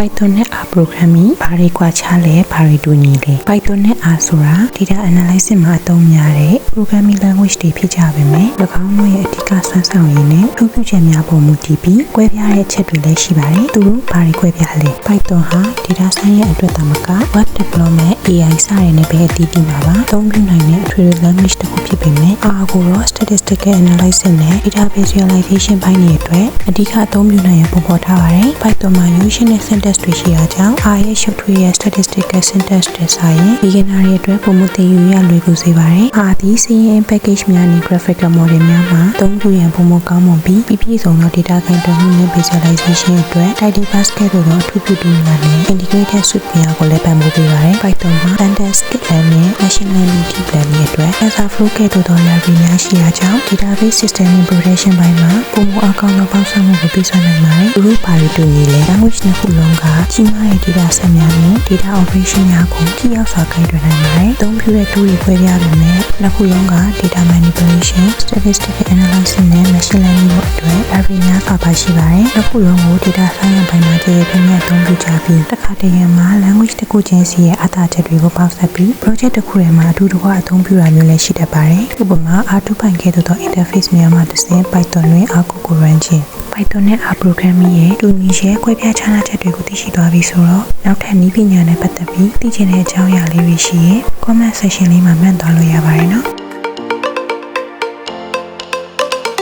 Python နဲ့ R programming ဘာတွေကွာခြားလဲဘာတွေတူညီလဲ Python နဲ့ R ဆိုတာ data analysis မှာအသုံးများတဲ့ programming language တွေဖြစ်ကြပေမဲ့၎င်းတို့ရဲ့အဓိကစွမ်းဆောင်ရည်နဲ့အပြုချက်များပေါ်မူတည်ပြီးကွဲပြားတဲ့အချက်တွေလည်းရှိပါတယ်သူတို့ဘာတွေကွဲပြားလဲ Python ဟာ data science ရဲ့အတွက်သာမက web development AI စတဲ့နဲ့ပဲအတည်ပြုမှာပါအသုံးပြုနိုင်တဲ့အထွေထွေ language တစ်ခုဖြစ်ပေမဲ့ R ကိုတော့ statistical analysis နဲ့ data visualization ဘိုင်းတွေအတွက်အဓိကအသုံးပြုနိုင်ရပုံပေါ်ထားပါတယ် Python မှာ Usual နဲ့ syntax တွေရှိတာကြောင့် R ရဲ့ရှုပ်ထွေးတဲ့ statistical syntax တွေဆိုင်ရင် beginner တွေအတွက်ပုံမသိယူရလွယ်ကူစေပါတယ် R ဒီ CNN package များနဲ့ graphical model များမှာအသုံးပြုရန်ပုံမကောင်းမွန်ပြီးပြည့်စုံသော data ကိုင်တွယ်မှုနဲ့ visualization အတွက် tidy basket တို့သောအထူးပြုတူများနဲ့ integrated suite များကိုလည်းပံ့ပိုးပေးပါတယ် Python မှာ pandas skitlan နဲ့ machine learning deep learning အတွက် TensorFlow ကဲ့သို့သော library များရှိရာကြောင့် database system integration ဘိုင်းမှာပုံမအကောင်းသောပေါင်းစပ်မှုကိုပြသနိုင်ပါတယ်သူတို့ဘာတွေတူညီလဲ language နှစ်ခုလုံးကကြီးမားတဲ့ data set များနဲ့ data operation များကိုထိရောက်စွာကိုင်တွယ်နိုင်ပါတယ်အသုံးပြုတဲ့ tool တွေခွဲပြားပေမဲ့နှစ်ခုလုံးက data manipulation statistical analysis နဲ့ machine learning တို့အတွက် library များစွာပါရှိပါတယ်နှစ်ခုလုံးကို data science ဘိုင်းမှာကျေပြည့်ပြည့်အသုံးပြုကြပြီးတစ်ခါတည်းမှာ language တစ်ခုချင်းစီရဲ့အသာချက်တွေကိုပေါင်းစပ်ပြီး project တစ်ခုထဲမှာအတူတကွအသုံးပြုတာမျိုးလည်းရှိတတ်ပါတယ်ဥပမာ R2 ပိုင်းကဲ့သို့သော interface များမှာတစ်ဆင့် Python တွင် R ကို run ခြင်း Python နဲ့ R programming ရဲ့တူညီချက်၊ကွဲပြားခြားနားချက်တွေကိုသိရှိသွားပြီဆိုတော့နောက်ထပ်နည်းပညာနဲ့ပတ်သက်ပြီးသိချင်တဲ့အကြောင်းအရာလေးတွေရှိရင် comment section လေးမှာမှတ်သွားလို့ရပါတယ်နော်